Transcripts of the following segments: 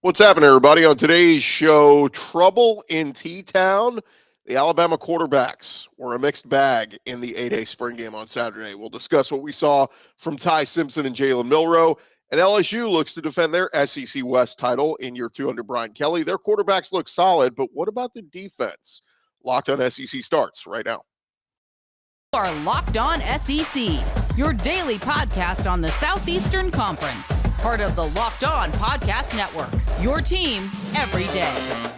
What's happening, everybody? On today's show, trouble in T-Town. The Alabama quarterbacks were a mixed bag in the 8A spring game on Saturday. We'll discuss what we saw from Ty Simpson and Jalen Milroe. And LSU looks to defend their SEC West title in year two under Brian Kelly. Their quarterbacks look solid, but what about the defense? Locked on SEC starts right now. You are Locked On SEC, your daily podcast on the Southeastern Conference. Part of the Locked On Podcast Network, your team every day.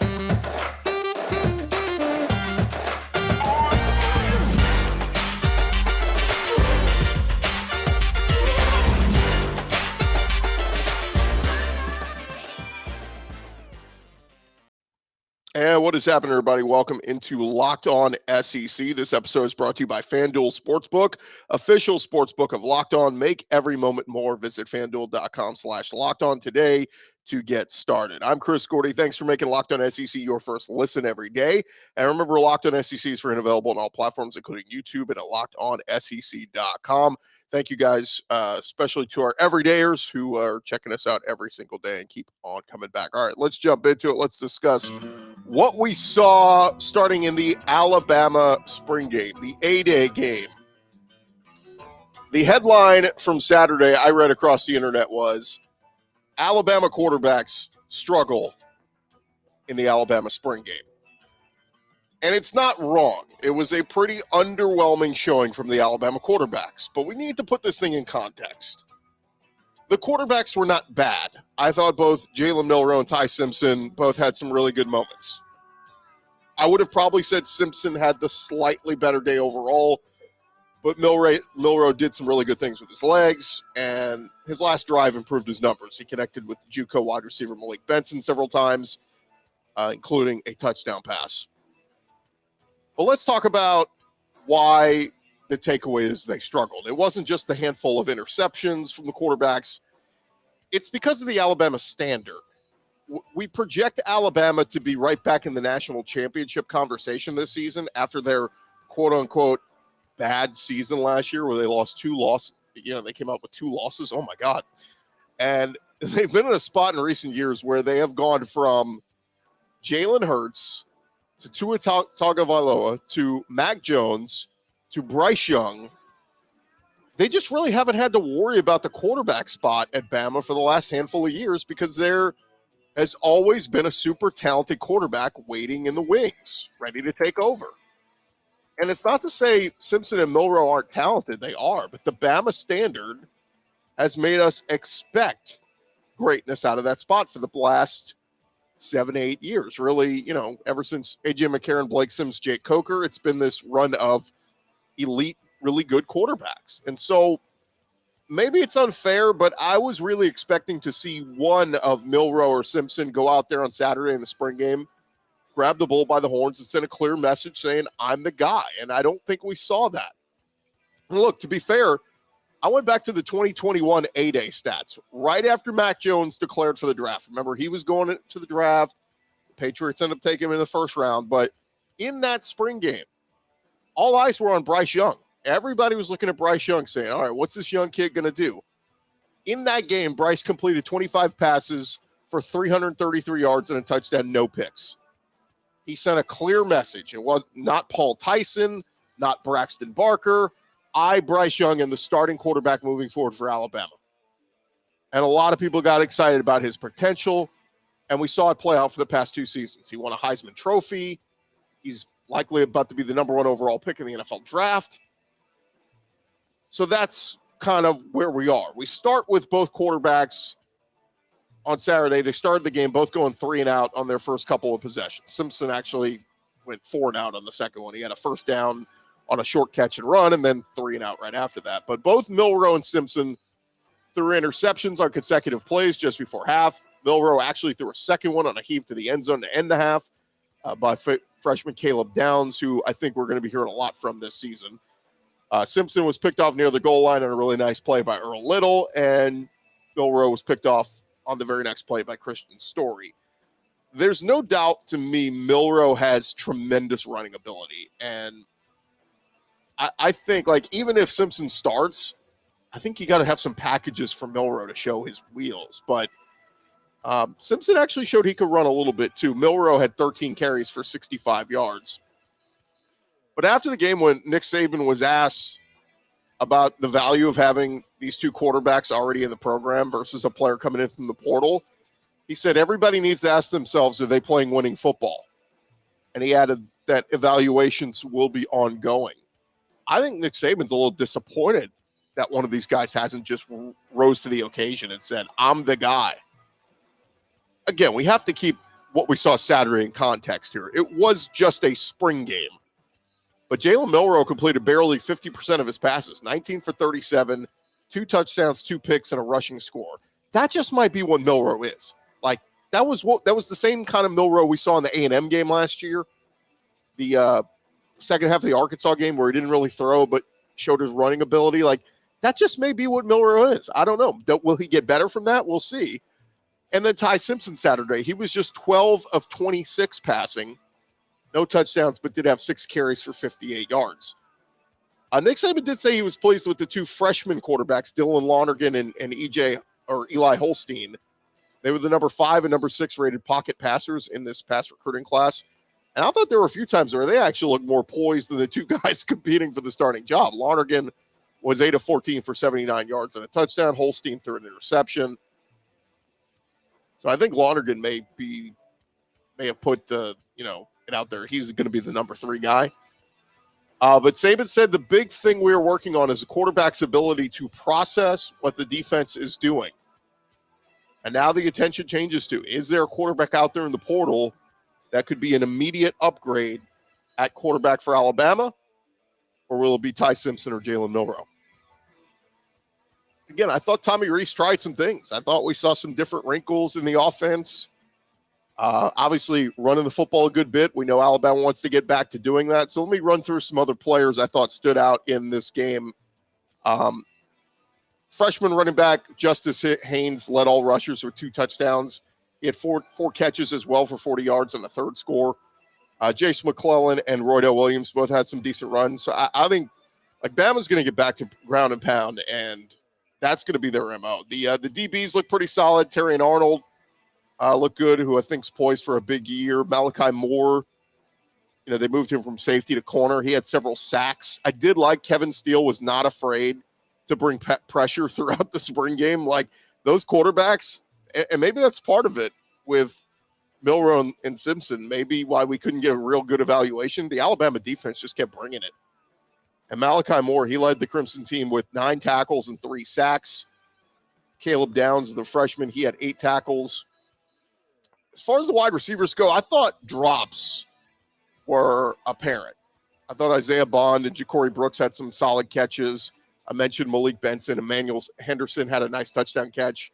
And what is happening, everybody? Welcome into Locked On SEC. This episode is brought to you by FanDuel Sportsbook, official sportsbook of Locked On. Make every moment more. Visit FanDuel.com/Locked On today to get started. I'm Chris Gordy. Thanks for making Locked On SEC your first listen every day. And remember, Locked On SEC is free and available on all platforms, including YouTube and at LockedOnSEC.com. Thank you guys, especially to our everydayers who are checking us out every single day and keep on coming back. All right, let's jump into it. Let's discuss what we saw starting in the Alabama spring game, the A-Day game. The headline from Saturday I read across the internet was, Alabama quarterbacks struggle in the Alabama spring game. And it's not wrong. It was a pretty underwhelming showing from the Alabama quarterbacks. But we need to put this thing in context. The quarterbacks were not bad. I thought both Jalen Milroe and Ty Simpson both had some really good moments. I would have probably said Simpson had the slightly better day overall, but Milroe did some really good things with his legs, and his last drive improved his numbers. He connected with JUCO wide receiver Malik Benson several times, including a touchdown pass. But let's talk about why the takeaway is they struggled. It wasn't just the handful of interceptions from the quarterbacks. It's because of the Alabama standard. We project Alabama to be right back in the national championship conversation this season after their quote-unquote bad season last year where they lost two losses. They came out with two losses. Oh, my God. And they've been in a spot in recent years where they have gone from Jalen Hurts to Tua Tagovailoa to Mac Jones to Bryce Young. They just really haven't had to worry about the quarterback spot at Bama for the last handful of years because there has always been a super talented quarterback waiting in the wings, ready to take over. And it's not to say Simpson and Milroe aren't talented. They are. But the Bama standard has made us expect greatness out of that spot for the last 7-8 years. Really, ever since A.J. McCarron, Blake Sims, Jake Coker, it's been this run of elite, really good quarterbacks. And so maybe it's unfair, but I was really expecting to see one of Milroe or Simpson go out there on Saturday in the spring game, grab the bull by the horns and send a clear message saying, I'm the guy. And I don't think we saw that. And look, to be fair, I went back to the 2021 A-Day stats right after Mac Jones declared for the draft. Remember, he was going to the draft. The Patriots ended up taking him in the first round. But in that spring game, all eyes were on Bryce Young. Everybody was looking at Bryce Young saying, all right, what's this young kid going to do? In that game, Bryce completed 25 passes for 333 yards and a touchdown, no picks. He sent a clear message. It was not Paul Tyson, not Braxton Barker. Bryce Young, and the starting quarterback moving forward for Alabama. And a lot of people got excited about his potential, and we saw it play out for the past two seasons. He won a Heisman Trophy. He's likely about to be the number one overall pick in the NFL draft. So that's kind of where we are. We start with both quarterbacks on Saturday. They started the game both going 3 and out on their first couple of possessions. Simpson actually went 4 and out on the second one. He had a first down on a short catch and run, and then 3 and out right after that. But both Milroe and Simpson threw interceptions on consecutive plays just before half. Milroe actually threw a second one on a heave to the end zone to end the half by freshman Caleb Downs, who I think we're going to be hearing a lot from this season. Simpson was picked off near the goal line on a really nice play by Earl Little, and Milroe was picked off on the very next play by Christian Story. There's no doubt to me Milroe has tremendous running ability, and I think, even if Simpson starts, I think you got to have some packages for Milroe to show his wheels. But Simpson actually showed he could run a little bit too. Milroe had 13 carries for 65 yards. But after the game, when Nick Saban was asked about the value of having these two quarterbacks already in the program versus a player coming in from the portal, he said everybody needs to ask themselves, are they playing winning football? And he added that evaluations will be ongoing. I think Nick Saban's a little disappointed that one of these guys hasn't just rose to the occasion and said, I'm the guy. Again, we have to keep what we saw Saturday in context here. It was just a spring game. But Jalen Milroe completed barely 50% of his passes, 19 for 37, 2 touchdowns, 2 picks, and a rushing score. That just might be what Milroe is. Like, that was the same kind of Milroe we saw in the A&M game last year. The second half of the Arkansas game where he didn't really throw but showed his running ability. Like, that just may be what Milroe is. I don't know. Will he get better from that? We'll see. And then Ty Simpson Saturday, he was just 12 of 26 passing. No touchdowns, but did have 6 carries for 58 yards. Nick Saban did say he was pleased with the 2 freshman quarterbacks, Dylan Lonergan and Eli Holstein. They were the number 5 and number 6 rated pocket passers in this pass recruiting class. And I thought there were a few times where they actually looked more poised than the 2 guys competing for the starting job. Lonergan was 8 of 14 for 79 yards and a touchdown. Holstein threw an interception. So I think Lonergan may have put it out there. He's going to be the number 3 guy. But Saban said the big thing we are working on is the quarterback's ability to process what the defense is doing. And now the attention changes to, is there a quarterback out there in the portal that could be an immediate upgrade at quarterback for Alabama? Or will it be Ty Simpson or Jalen Milroe? Again, I thought Tommy Rees tried some things. I thought we saw some different wrinkles in the offense. Obviously, running the football a good bit. We know Alabama wants to get back to doing that. So let me run through some other players I thought stood out in this game. Freshman running back Justice Haynes led all rushers with 2 touchdowns. He had four catches as well for 40 yards and a 3rd score. Jace McClellan and Roydell Williams both had some decent runs. So I think Bama's going to get back to ground and pound, and that's going to be their MO. The DBs look pretty solid. Terry and Arnold look good, who I think is poised for a big year. Malachi Moore, they moved him from safety to corner. He had several sacks. I did like Kevin Steele was not afraid to bring pressure throughout the spring game. Like, those quarterbacks, and maybe that's part of it with Milroe and Simpson, maybe why we couldn't get a real good evaluation. The Alabama defense just kept bringing it. And Malachi Moore, he led the Crimson team with 9 tackles and 3 sacks. Caleb Downs, the freshman, he had 8 tackles. As far as the wide receivers go, I thought drops were apparent. I thought Isaiah Bond and Ja'Cory Brooks had some solid catches. I mentioned Malik Benson. Emmanuel Henderson had a nice touchdown catch.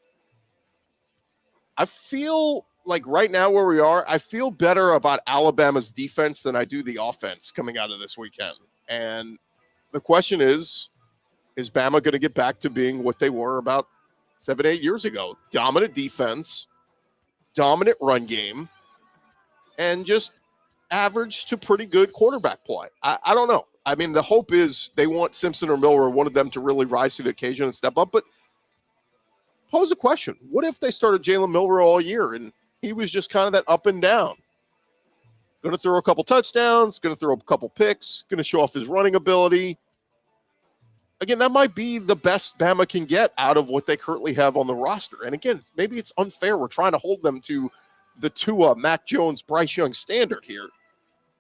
I feel like right now where we are, I feel better about Alabama's defense than I do the offense coming out of this weekend. And the question is Bama going to get back to being what they were about 7-8 years ago? Dominant defense, dominant run game, and just average to pretty good quarterback play. I don't know. I mean, the hope is they want Simpson or Milroe, one of them, to really rise to the occasion and step up. But pose a question. What if they started Jalen Milroe all year and he was just kind of that up and down? Going to throw a couple touchdowns, going to throw a couple picks, going to show off his running ability. Again, that might be the best Bama can get out of what they currently have on the roster. And again, maybe it's unfair. We're trying to hold them to the Tua, Mac Jones, Bryce Young standard here.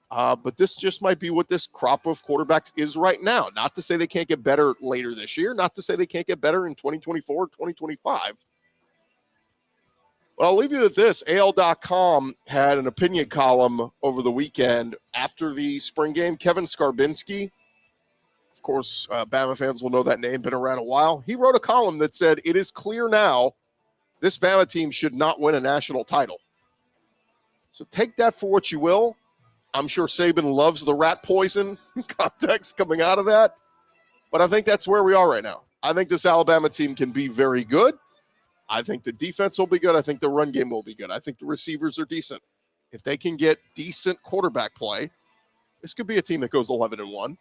But this just might be what this crop of quarterbacks is right now. Not to say they can't get better later this year. Not to say they can't get better in 2024, 2025. But I'll leave you with this. AL.com had an opinion column over the weekend after the spring game. Kevin Skarbinski, of course, Bama fans will know that name, been around a while. He wrote a column that said, it is clear now this Bama team should not win a national title. So take that for what you will. I'm sure Saban loves the rat poison context coming out of that. But I think that's where we are right now. I think this Alabama team can be very good. I think the defense will be good. I think the run game will be good. I think the receivers are decent. If they can get decent quarterback play, this could be a team that goes 11-1.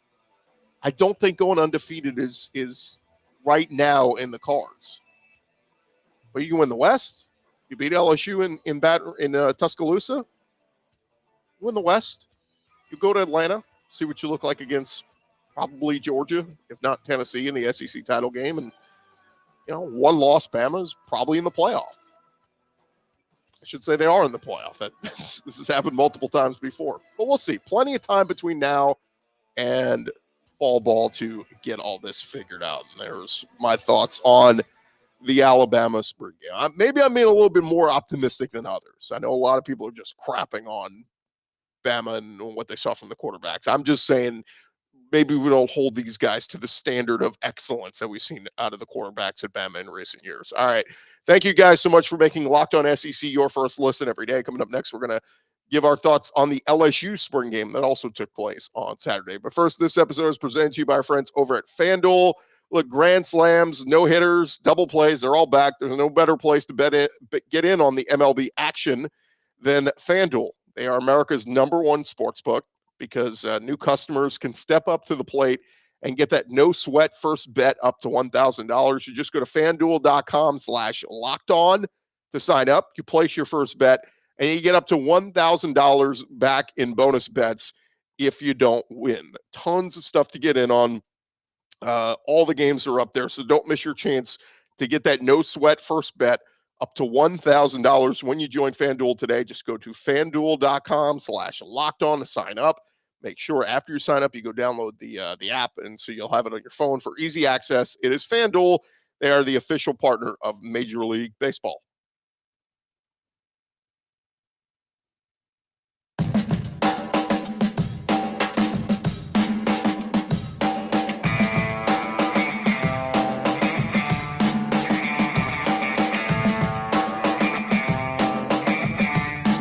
I don't think going undefeated is right now in the cards. But you can win the West. You beat LSU in Tuscaloosa. You win the West. You go to Atlanta, see what you look like against probably Georgia, if not Tennessee, in the SEC title game, and one loss. Bama is probably in the playoff. I should say they are in the playoff. This has happened multiple times before, but we'll see. Plenty of time between now and fall ball to get all this figured out. And there's my thoughts on the Alabama spring game. Maybe I'm being a little bit more optimistic than others. I know a lot of people are just crapping on Bama and what they saw from the quarterbacks. I'm just saying maybe we don't hold these guys to the standard of excellence that we've seen out of the quarterbacks at Bama in recent years. All right. Thank you guys so much for making Locked On SEC your first listen every day. Coming up next, we're going to give our thoughts on the LSU spring game that also took place on Saturday. But first, this episode is presented to you by our friends over at FanDuel. Look, grand slams, no hitters, double plays, they're all back. There's no better place to get in on the MLB action than FanDuel. They are America's #1 sportsbook because new customers can step up to the plate and get that no sweat first bet up to $1,000. You just go to FanDuel.com/lockedon to sign up. You place your first bet and you get up to $1,000 back in bonus bets if you don't win. Tons of stuff to get in on. All the games are up there, so don't miss your chance to get that no sweat first bet up to $1,000 when you join FanDuel today. Just go to FanDuel.com/lockedon to sign up. Make sure after you sign up, you go download the app, and so you'll have it on your phone for easy access. It is FanDuel. They are the official partner of Major League Baseball.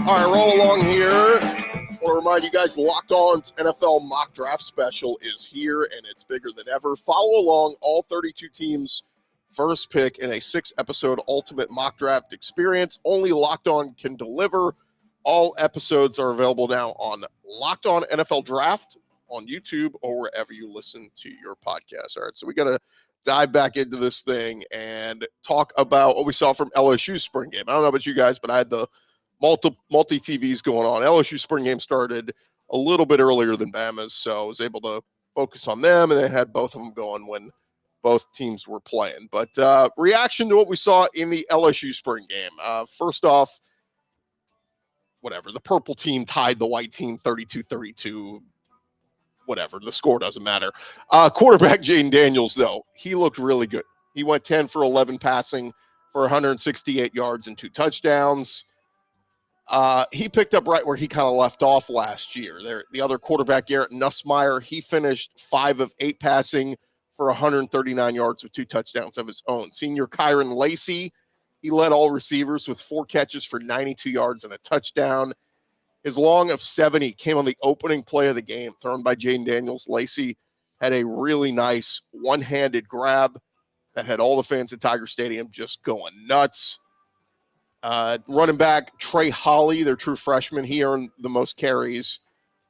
All right, roll along here. I want to remind you guys, Locked On's NFL mock draft special is here, and it's bigger than ever. Follow along all 32 teams' first pick in a 6-episode ultimate mock draft experience. Only Locked On can deliver. All episodes are available now on Locked On NFL Draft on YouTube or wherever you listen to your podcast. All right, so we got to dive back into this thing and talk about what we saw from LSU spring game. I don't know about you guys, but I had the multi TVs going on. LSU spring game started a little bit earlier than Bama's, so I was able to focus on them, and they had both of them going when both teams were playing. But reaction to what we saw in the LSU spring game. First off, whatever, the purple team tied the white team 32-32. Whatever, the score doesn't matter. Quarterback Jayden Daniels, though, he looked really good. He went 10 for 11 passing for 168 yards and 2 touchdowns. He picked up right where he kind of left off last year. The other quarterback, Garrett Nussmeier, he finished 5 of 8 passing for 139 yards with 2 touchdowns of his own. Senior Kyron Lacey, he led all receivers with 4 catches for 92 yards and a touchdown. His long of 70 came on the opening play of the game, thrown by Jayden Daniels. Lacey had a really nice one-handed grab that had all the fans at Tiger Stadium just going nuts. Running back Trey Holly, their true freshman, he earned the most carries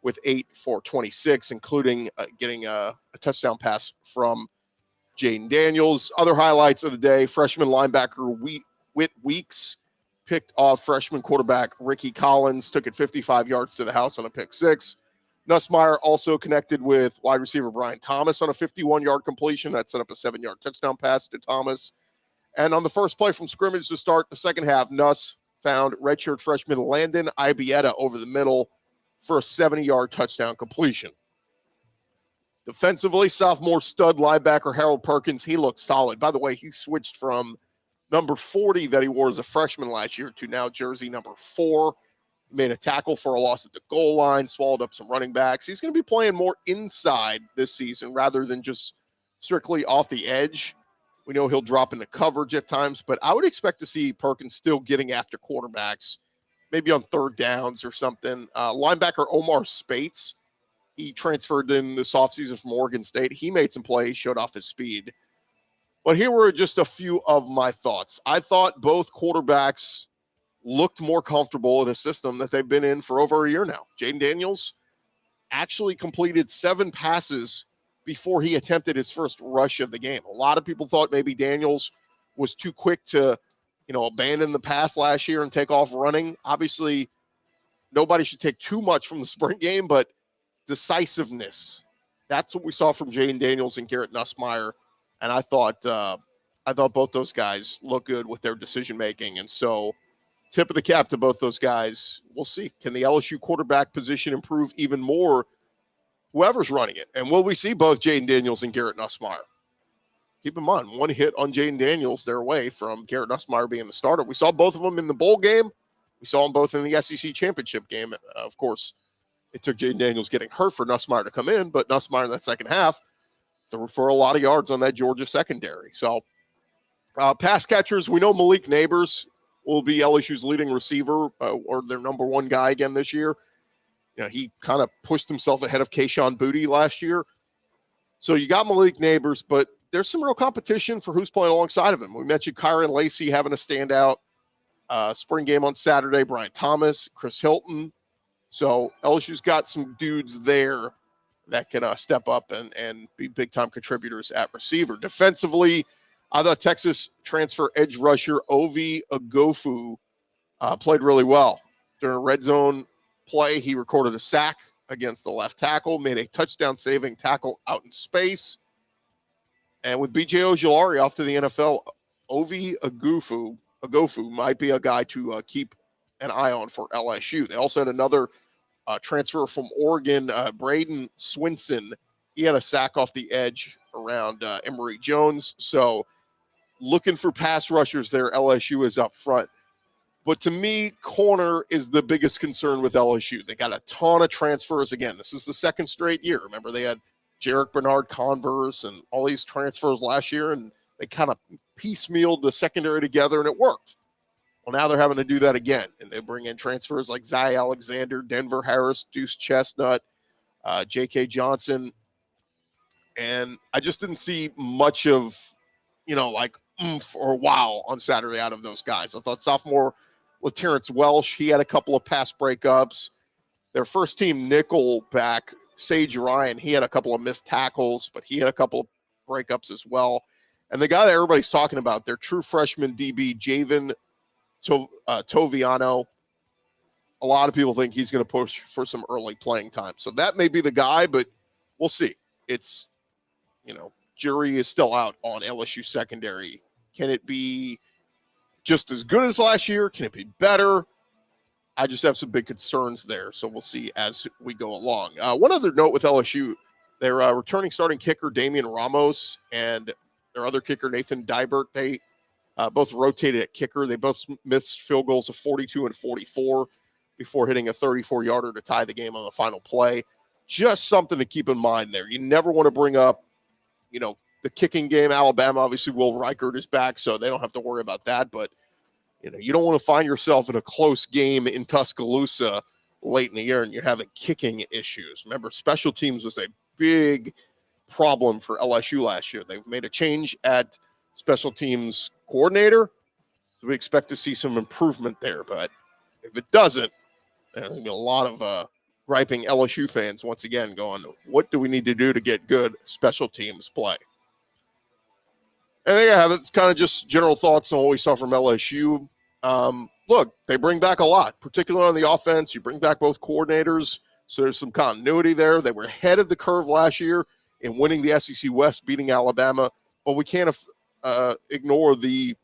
with 8 for 26, including getting a touchdown pass from Jayden Daniels. Other highlights of the day, freshman linebacker Whit Weeks picked off freshman quarterback Ricky Collins, took it 55 yards to the house on a pick 6. Nussmeier also connected with wide receiver Brian Thomas on a 51-yard completion. That set up a 7-yard touchdown pass to Thomas. And on the first play from scrimmage to start the second half, Nuss found redshirt freshman Landon Ibieta over the middle for a 70-yard touchdown completion. Defensively, sophomore stud linebacker Harold Perkins, he looked solid. By the way, he switched from number 40 that he wore as a freshman last year to now jersey number 4. He made a tackle for a loss at the goal line, swallowed up some running backs. He's going to be playing more inside this season rather than just strictly off the edge. We know he'll drop into coverage at times, but I would expect to see Perkins still getting after quarterbacks, maybe on third downs or something. Linebacker Omar Spates, he transferred in this offseason from Oregon State. He made some plays, showed off his speed. But here were just a few of my thoughts. I thought both quarterbacks looked more comfortable in a system that they've been in for over a year now. Jayden Daniels actually completed 7 passes before he attempted his first rush of the game. A lot of people thought maybe Daniels was too quick to abandon the pass last year and take off running. Obviously, nobody should take too much from the spring game, but decisiveness. That's what we saw from Jayden Daniels and Garrett Nussmeier. And I thought both those guys look good with their decision making. And so, tip of the cap to both those guys. We'll see. Can the LSU quarterback position improve even more? Whoever's running it. And will we see both Jayden Daniels and Garrett Nussmeier? Keep in mind, one hit on Jayden Daniels, they're away from Garrett Nussmeier being the starter. We saw both of them in the bowl game. We saw them both in the SEC championship game. Of course, it took Jayden Daniels getting hurt for Nussmeier to come in, but Nussmeier in that second half threw for a lot of yards on that Georgia secondary. So, pass catchers, we know Malik Neighbors will be LSU's leading receiver or their number one guy again this year. He kind of pushed himself ahead of Kayshon Boutte last year. So you got Malik Neighbors, but there's some real competition for who's playing alongside of him. We mentioned Kyron Lacey having a standout spring game on Saturday, Brian Thomas, Chris Hilton. So LSU's got some dudes there that can step up and be big-time contributors at receiver. Defensively, I thought Texas transfer edge rusher Ovi Agofu played really well. During a red zone play, he recorded a sack against the left tackle, made a touchdown-saving tackle out in space. And with B.J. Ojulari off to the NFL, Ovi Agofu might be a guy to keep an eye on for LSU. They also had another transfer from Oregon, Braden Swinson. He had a sack off the edge around Emory Jones. So looking for pass rushers there, LSU is up front. But to me, corner is the biggest concern with LSU. They got a ton of transfers. Again, this is the second straight year. Remember, they had Jarek Bernard Converse and all these transfers last year, and they kind of piecemealed the secondary together, and it worked. Well, now they're having to do that again, and they bring in transfers like Zay Alexander, Denver Harris, Deuce Chestnut, J.K. Johnson, and I just didn't see much of, like oomph or wow on Saturday out of those guys. I thought sophomore LaTerrence Welsh, he had a couple of pass breakups. Their first team nickel back, Sage Ryan, he had a couple of missed tackles, but he had a couple of breakups as well. And the guy that everybody's talking about, their true freshman DB, Javen Toviano, a lot of people think he's going to push for some early playing time. So that may be the guy, but we'll see. It's, jury is still out on LSU secondary. Can it be just as good as last year? Can it be better? I just have some big concerns there, so we'll see as we go along. One other note with LSU, their returning starting kicker, Damian Ramos, and their other kicker, Nathan Dybert, they both rotated at kicker. They both missed field goals of 42 and 44 before hitting a 34-yarder to tie the game on the final play. Just something to keep in mind there. You never want to bring up, the kicking game. Alabama, obviously, Will Reichert is back, so they don't have to worry about that, but you don't want to find yourself in a close game in Tuscaloosa late in the year and you're having kicking issues. Remember, special teams was a big problem for LSU last year. They've made a change at special teams coordinator, so we expect to see some improvement there. But if it doesn't, there's going to be a lot of griping LSU fans once again going, what do we need to do to get good special teams play? And there you have it. It's kind of just general thoughts on what we saw from LSU. Look, they bring back a lot, particularly on the offense. You bring back both coordinators, so there's some continuity there. They were ahead of the curve last year in winning the SEC West, beating Alabama. But we can't ignore the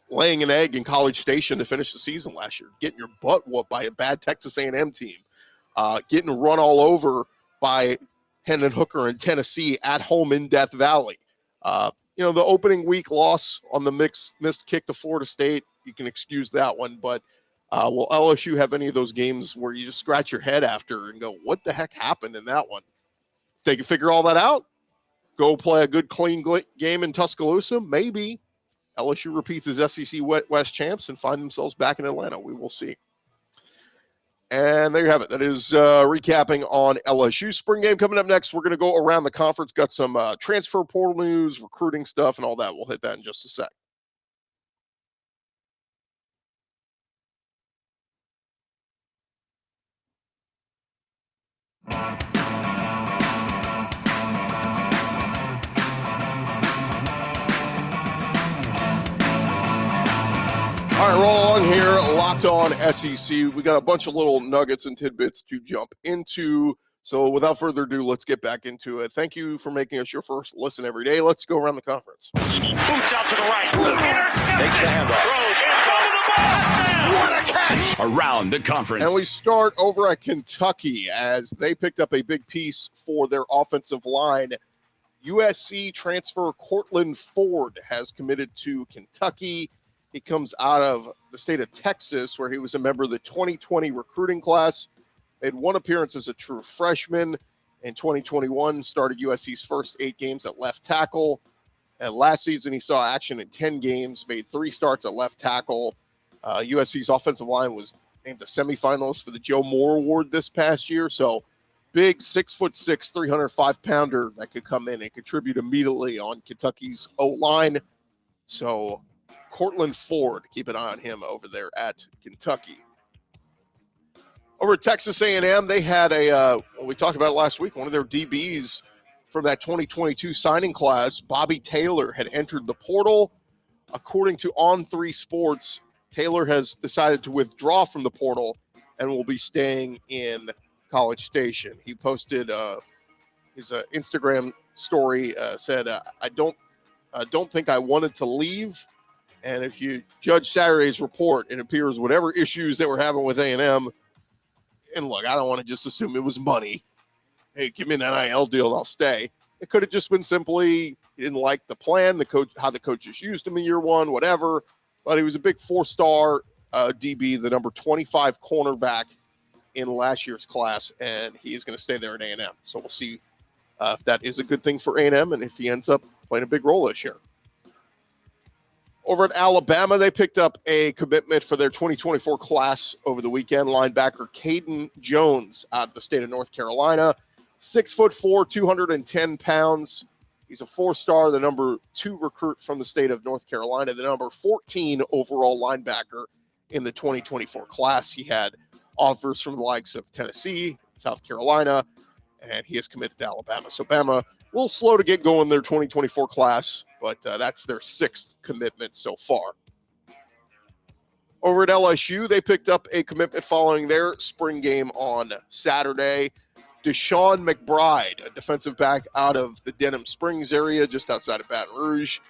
laying an egg in College Station to finish the season last year, getting your butt whooped by a bad Texas A&M team, getting run all over by Hendon Hooker in Tennessee at home in Death Valley. The opening week loss on the missed kick to Florida State, you can excuse that one. But will LSU have any of those games where you just scratch your head after and go, what the heck happened in that one? If they can figure all that out, go play a good, clean game in Tuscaloosa, maybe LSU repeats as SEC West champs and find themselves back in Atlanta. We will see. And there you have it. That is recapping on LSU. Spring game coming up next. We're going to go around the conference. Got some transfer portal news, recruiting stuff, and all that. We'll hit that in just a sec. along here, Locked On SEC. We got a bunch of little nuggets and tidbits to jump into. So without further ado, let's get back into it. Thank you for making us your first listen every day. Let's go around the conference. Boots out to the right. Takes the handoff. What a catch! Around the conference. And we start over at Kentucky as they picked up a big piece for their offensive line. USC transfer Cortland Ford has committed to Kentucky. He comes out of the state of Texas, where he was a member of the 2020 recruiting class. Made one appearance as a true freshman in 2021, started USC's first 8 games at left tackle. And last season, he saw action in 10 games, made 3 starts at left tackle. USC's offensive line was named a semifinalist for the Joe Moore Award this past year. So big 6'6", 305-pounder that could come in and contribute immediately on Kentucky's O-line. So Cortland Ford, keep an eye on him over there at Kentucky. Over at Texas A&M, they had we talked about it last week, one of their DBs from that 2022 signing class, Bobby Taylor, had entered the portal. According to On3 Sports, Taylor has decided to withdraw from the portal and will be staying in College Station. He posted his Instagram story, said, I don't think I wanted to leave. And if you judge Saturday's report, it appears whatever issues that we're having with A&M, and look, I don't want to just assume it was money. Hey, give me an NIL deal and I'll stay. It could have just been simply he didn't like the plan, the coach, how the coaches used him in year one, whatever. But he was a big 4-star DB, the number 25 cornerback in last year's class, and he is going to stay there at A&M. So we'll see if that is a good thing for A&M and if he ends up playing a big role this year. Over at Alabama, they picked up a commitment for their 2024 class over the weekend. Linebacker Caden Jones out of the state of North Carolina, 6'4", 210 pounds. He's a 4-star, the number 2 recruit from the state of North Carolina, the number 14 overall linebacker in the 2024 class. He had offers from the likes of Tennessee, South Carolina, and he has committed to Alabama. So Bama a little slow to get going their 2024 class, but that's their 6th commitment so far. Over at LSU, they picked up a commitment following their spring game on Saturday. Deshaun McBride, a defensive back out of the Denham Springs area, just outside of Baton Rouge,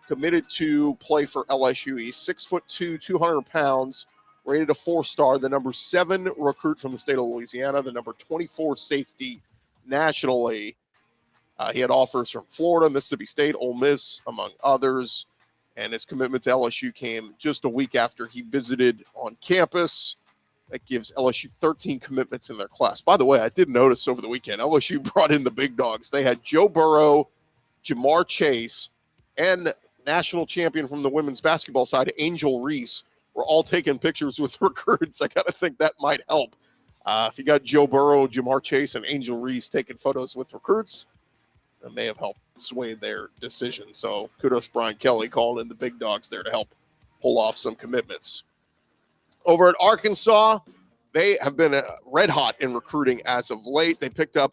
committed to play for LSU. He's 6'2", 200 pounds, rated a 4-star, the number 7 recruit from the state of Louisiana, the number 24 safety nationally. He had offers from Florida, Mississippi State, Ole Miss, among others. And his commitment to LSU came just a week after he visited on campus. That gives LSU 13 commitments in their class. By the way, I did notice over the weekend, LSU brought in the big dogs. They had Joe Burrow, Jamar Chase, and national champion from the women's basketball side, Angel Reese, were all taking pictures with recruits. I got to think that might help. If you got Joe Burrow, Jamar Chase, and Angel Reese taking photos with recruits, that may have helped sway their decision. So kudos Brian Kelly calling in the big dogs there to help pull off some commitments. Over at Arkansas, they have been red hot in recruiting as of late. They picked up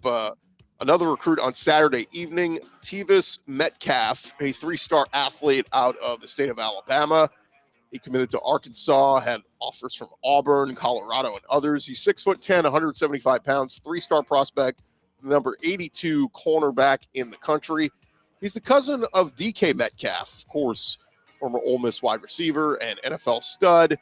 another recruit on Saturday evening, Tevis Metcalf, a 3-star athlete out of the state of Alabama. He committed to Arkansas, had offers from Auburn, Colorado, and others. He's 6'10", 175 pounds, 3-star prospect, number 82 cornerback in the country. He's the cousin of DK Metcalf, of course, former Ole Miss wide receiver and NFL stud.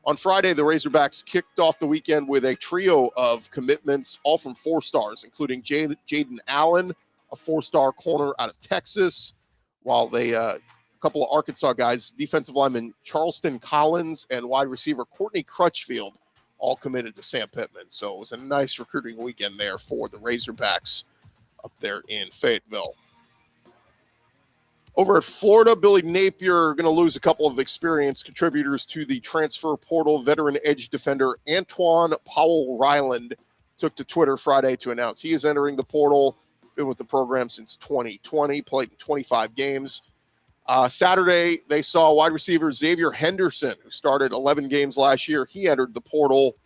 On Friday, the Razorbacks kicked off the weekend with a trio of commitments, all from 4-stars, including Jayden Allen, a 4-star corner out of Texas, while they a couple of Arkansas guys, defensive lineman Charleston Collins and wide receiver Courtney Crutchfield, all committed to Sam Pittman. So it was a nice recruiting weekend there for the Razorbacks up there in Fayetteville. Over at Florida, Billy Napier going to lose a couple of experienced contributors to the transfer portal. Veteran edge defender Antoine Powell-Ryland took to Twitter Friday to announce he is entering the portal. Been with the program since 2020, played in 25 games. Saturday, they saw wide receiver Xavier Henderson, who started 11 games last year. He entered the portal.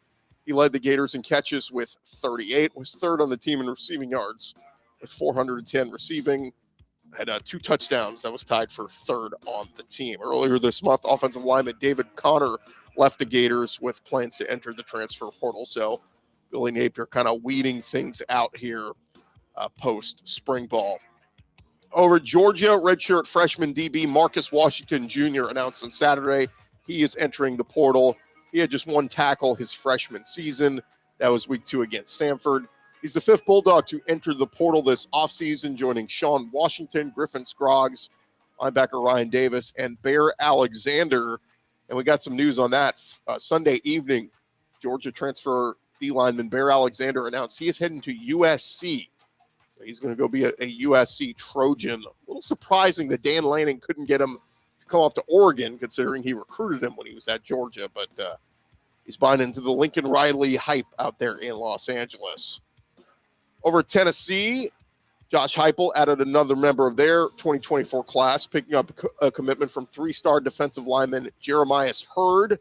He led the Gators in catches with 38, was 3rd on the team in receiving yards with 410 receiving. Had 2 touchdowns. That was tied for 3rd on the team. Earlier this month, offensive lineman David Connor left the Gators with plans to enter the transfer portal. So Billy Napier kind of weeding things out here post spring ball. Over at Georgia, redshirt freshman DB Marcus Washington Jr. announced on Saturday he is entering the portal. He had just one tackle his freshman season. That was week 2 against Samford. He's the 5th Bulldog to enter the portal this offseason, joining Sean Washington, Griffin Scroggs, linebacker Ryan Davis, and Bear Alexander. And we got some news on that Sunday evening. Georgia transfer D lineman Bear Alexander announced he is heading to USC. So he's going to go be a USC Trojan. A little surprising that Dan Lanning couldn't get him to come up to Oregon, considering he recruited him when he was at Georgia. But he's buying into the Lincoln Riley hype out there in Los Angeles. Over at Tennessee, Josh Heupel added another member of their 2024 class, picking up a commitment from 3-star defensive lineman Jeremiah Hurd.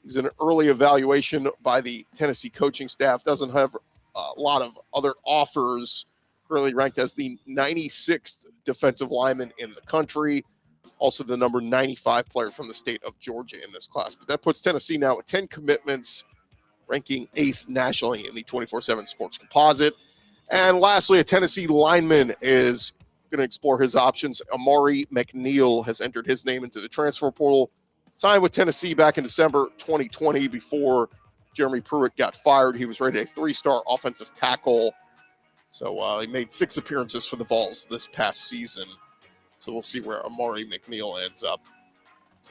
He's an early evaluation by the Tennessee coaching staff. Doesn't have a lot of other offers. Currently ranked as the 96th defensive lineman in the country. Also the number 95 player from the state of Georgia in this class. But that puts Tennessee now at 10 commitments, ranking 8th nationally in the 24/7 Sports Composite. And lastly, a Tennessee lineman is going to explore his options. Amari McNeil has entered his name into the transfer portal. Signed with Tennessee back in December 2020 before Jeremy Pruitt got fired. He was rated a 3-star offensive tackle. So he made 6 appearances for the Vols this past season. So we'll see where Amari McNeil ends up.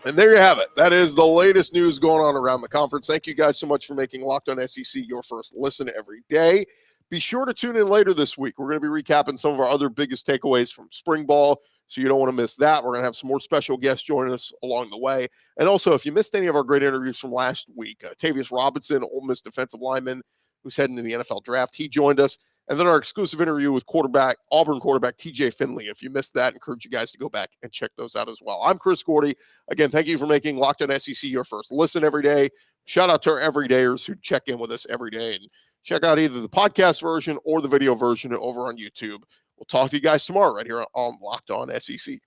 And there you have it. That is the latest news going on around the conference. Thank you guys so much for making Locked On SEC your first listen every day. Be sure to tune in later this week. We're going to be recapping some of our other biggest takeaways from spring ball, so you don't want to miss that. We're going to have some more special guests joining us along the way. And also, if you missed any of our great interviews from last week, Tavius Robinson, Ole Miss defensive lineman, who's heading to the NFL draft, he joined us. And then our exclusive interview with Auburn quarterback TJ Finley. If you missed that, I encourage you guys to go back and check those out as well. I'm Chris Gordy. Again, thank you for making Locked On SEC your first listen every day. Shout out to our everydayers who check in with us every day. And check out either the podcast version or the video version over on YouTube. We'll talk to you guys tomorrow right here on Locked On SEC.